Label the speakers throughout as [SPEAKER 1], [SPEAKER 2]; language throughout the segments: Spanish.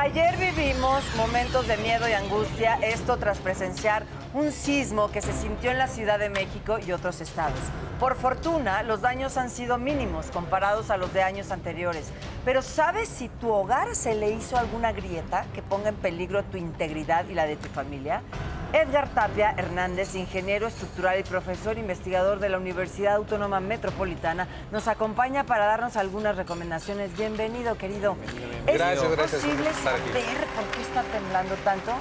[SPEAKER 1] Ayer vivimos momentos de miedo y angustia, esto tras presenciar un sismo que se sintió en la Ciudad de México y otros estados. Por fortuna, los daños han sido mínimos comparados a los de años anteriores. Pero ¿sabes si tu hogar se le hizo alguna grieta que ponga en peligro tu integridad y la de tu familia? Edgar Tapia Hernández, ingeniero estructural y profesor investigador de la Universidad Autónoma Metropolitana, nos acompaña para darnos algunas recomendaciones. Bienvenido, querido.
[SPEAKER 2] Gracias,
[SPEAKER 1] ¿Es
[SPEAKER 2] gracias
[SPEAKER 1] posible
[SPEAKER 2] por estar aquí.
[SPEAKER 1] saber por qué está temblando tanto?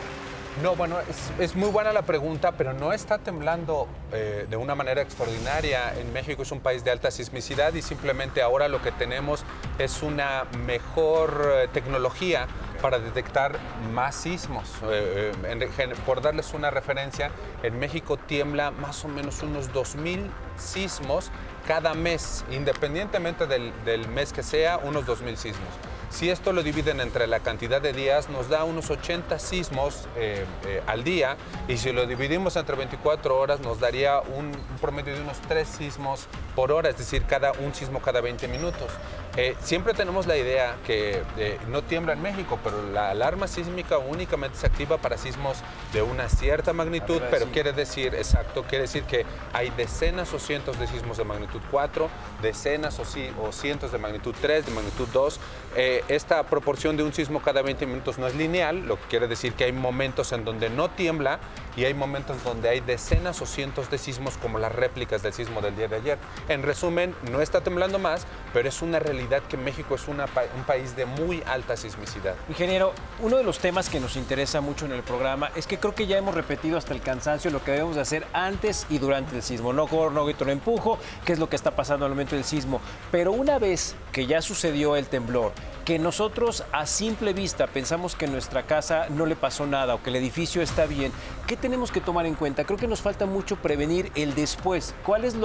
[SPEAKER 2] No, bueno, es muy buena la pregunta, pero no está temblando de una manera extraordinaria. En México es un país de alta sismicidad y simplemente ahora lo que tenemos es una mejor tecnología para detectar más sismos. Por darles una referencia, en México tiembla más o menos unos 2,000 sismos cada mes, independientemente del mes que sea, unos 2,000 sismos. Si esto lo dividen entre la cantidad de días, nos da unos 80 sismos al día, y si lo dividimos entre 24 horas, nos daría un promedio de unos 3 sismos por hora, es decir, un sismo cada 20 minutos. Siempre tenemos la idea que no tiembla en México, pero la alarma sísmica únicamente se activa para sismos de una cierta magnitud, pero quiere decir que hay decenas o cientos de sismos de magnitud 4, decenas o cientos de magnitud 3, de magnitud 2. Esta proporción de un sismo cada 20 minutos no es lineal, lo que quiere decir que hay momentos en donde no tiembla y hay momentos donde hay decenas o cientos de sismos, como las réplicas del sismo del día de ayer. En resumen, no está temblando más, pero es una realidad que México es un país de muy alta sismicidad.
[SPEAKER 3] Ingeniero, uno de los temas que nos interesa mucho en el programa es que creo que ya hemos repetido hasta el cansancio lo que debemos de hacer antes y durante el sismo. No corro, no grito, no empujo, que es lo que está pasando al momento del sismo. Pero una vez que ya sucedió el temblor, que nosotros a simple vista pensamos que en nuestra casa no le pasó nada o que el edificio está bien, ¿qué tenemos que tomar en cuenta? Creo que nos falta mucho prevenir el después. ¿Cuáles son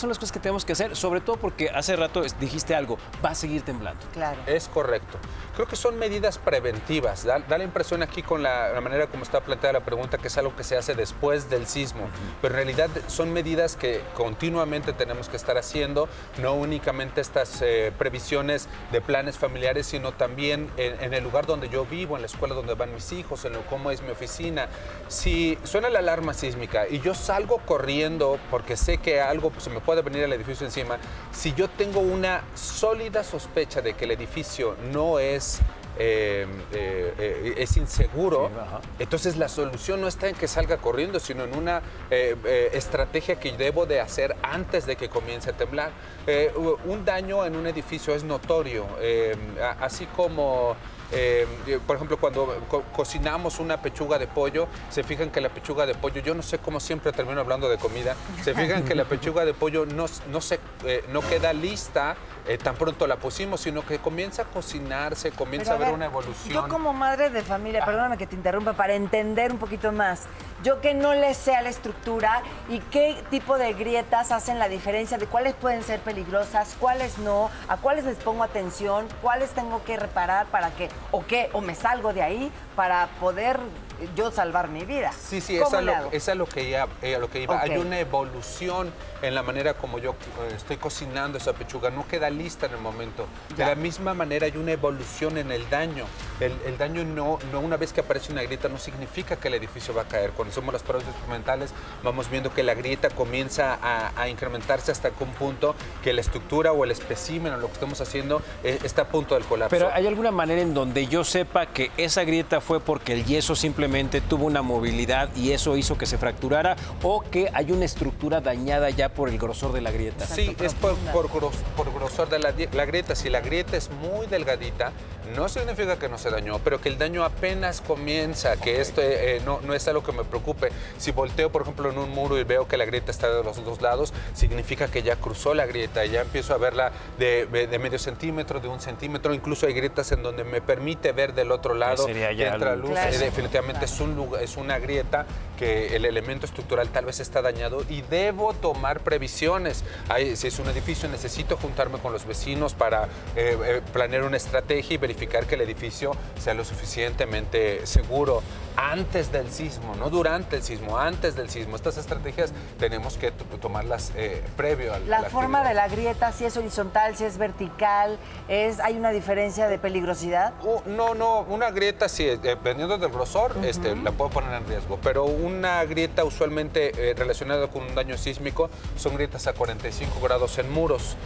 [SPEAKER 3] las cosas que tenemos que hacer? Sobre todo porque hace rato dijiste algo, va a seguir temblando.
[SPEAKER 1] Claro.
[SPEAKER 2] Es correcto. Creo que son medidas preventivas. Da la impresión aquí con la manera como está planteada la pregunta que es algo que se hace después del sismo, pero en realidad son medidas que continuamente tenemos que estar haciendo, no únicamente estas previsiones de planes familiares, sino también en el lugar donde yo vivo, en la escuela donde van mis hijos, en cómo es mi oficina. Si suena la alarma sísmica y yo salgo corriendo porque sé que algo se me puede venir al edificio encima, si yo tengo una sólida sospecha de que el edificio no es inseguro, entonces la solución no está en que salga corriendo, sino en una estrategia que debo de hacer antes de que comience a temblar. Un daño en un edificio es notorio, así como por ejemplo, cuando cocinamos una pechuga de pollo, se fijan que la pechuga de pollo, yo no sé cómo siempre termino hablando de comida, se fijan que la pechuga de pollo no queda lista tan pronto la pusimos, sino que comienza a cocinarse, comienza a haber una evolución.
[SPEAKER 1] Yo como madre de familia, perdóname que te interrumpa, para entender un poquito más, yo que no le sé a la estructura y qué tipo de grietas hacen la diferencia de cuáles pueden ser peligrosas, cuáles no, a cuáles les pongo atención, cuáles tengo que reparar para que, o me salgo de ahí para poder yo salvar mi vida.
[SPEAKER 2] Sí, es a lo que iba.
[SPEAKER 1] Okay.
[SPEAKER 2] Hay una evolución en la manera como yo estoy cocinando esa pechuga, no queda lista en el momento. De la misma manera hay una evolución en el daño. El daño no una vez que aparece una grieta no significa que el edificio va a caer. Cuando hacemos las pruebas experimentales vamos viendo que la grieta comienza a incrementarse hasta un punto que la estructura o el espécimen o lo que estamos haciendo está a punto del colapso.
[SPEAKER 3] Pero ¿hay alguna manera en donde yo sepa que esa grieta fue porque el yeso simplemente tuvo una movilidad y eso hizo que se fracturara, o que hay una estructura dañada ya por el grosor de la grieta?
[SPEAKER 2] Sí, es por grosor de la grieta. Si la grieta es muy delgadita, no significa que no se dañó, pero que el daño apenas comienza, que esto no es algo que me preocupe. Si volteo, por ejemplo, en un muro y veo que la grieta está de los dos lados, significa que ya cruzó la grieta y ya empiezo a verla de medio centímetro, de 1 centímetro. Incluso hay grietas en donde me permite ver del otro lado que entra luz.
[SPEAKER 1] Claro.
[SPEAKER 2] Definitivamente es una grieta que el elemento estructural tal vez está dañado y debo tomar previsiones. Si es un edificio, necesito juntarme con los vecinos para planear una estrategia y verificar verificar que el edificio sea lo suficientemente seguro antes del sismo, no durante el sismo, antes del sismo. Estas estrategias tenemos que tomarlas previo al
[SPEAKER 1] La forma de la grieta, si es horizontal, si es vertical, ¿hay una diferencia de peligrosidad?
[SPEAKER 2] No, una grieta sí, dependiendo del grosor, la puedo poner en riesgo, pero una grieta usualmente relacionada con un daño sísmico son grietas a 45 grados en muros.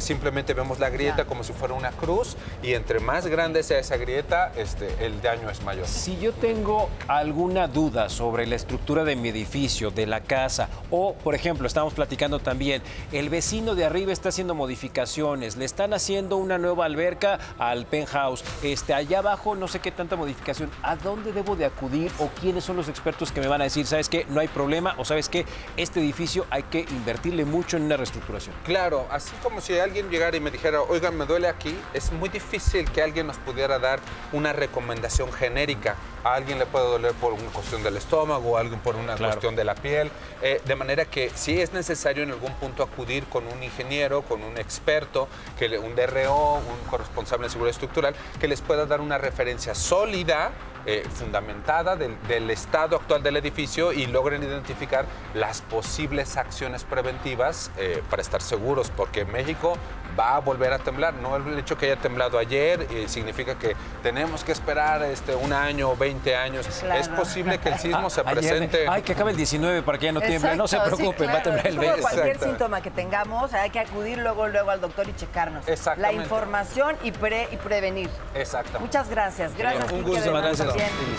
[SPEAKER 2] Simplemente vemos la grieta como si fuera una cruz y entre más grande sea esa grieta, el daño es mayor.
[SPEAKER 3] Si yo tengo alguna duda sobre la estructura de mi edificio, de la casa, o, por ejemplo, estamos platicando también, el vecino de arriba está haciendo modificaciones, le están haciendo una nueva alberca al penthouse, allá abajo no sé qué tanta modificación, ¿a dónde debo de acudir o quiénes son los expertos que me van a decir, sabes qué, no hay problema o sabes qué, este edificio hay que invertirle mucho en una reestructuración?
[SPEAKER 2] Claro, así como si alguien llegara y me dijera, oigan, me duele aquí, es muy difícil que alguien nos pudiera dar una recomendación genérica. A alguien le puede doler por una cuestión del estómago, a alguien por una cuestión de la piel, de manera que sí es necesario en algún punto acudir con un ingeniero, con un experto, un DRO, un corresponsable en seguridad estructural, que les pueda dar una referencia sólida, fundamentada del estado actual del edificio y logren identificar las posibles acciones preventivas para estar seguros, porque México va a volver a temblar. No el hecho que haya temblado ayer significa que tenemos que esperar un año o 20 años. Claro. Es posible que el sismo se presente.
[SPEAKER 3] Ay, que acabe el 19 para que ya no tiemble. No se preocupen, claro. Va a temblar el 20.
[SPEAKER 1] Cualquier síntoma que tengamos, hay que acudir luego al doctor y checarnos. La información y prevenir.
[SPEAKER 2] Exactamente.
[SPEAKER 1] Muchas gracias. Gracias.
[SPEAKER 3] Un gusto, gracias.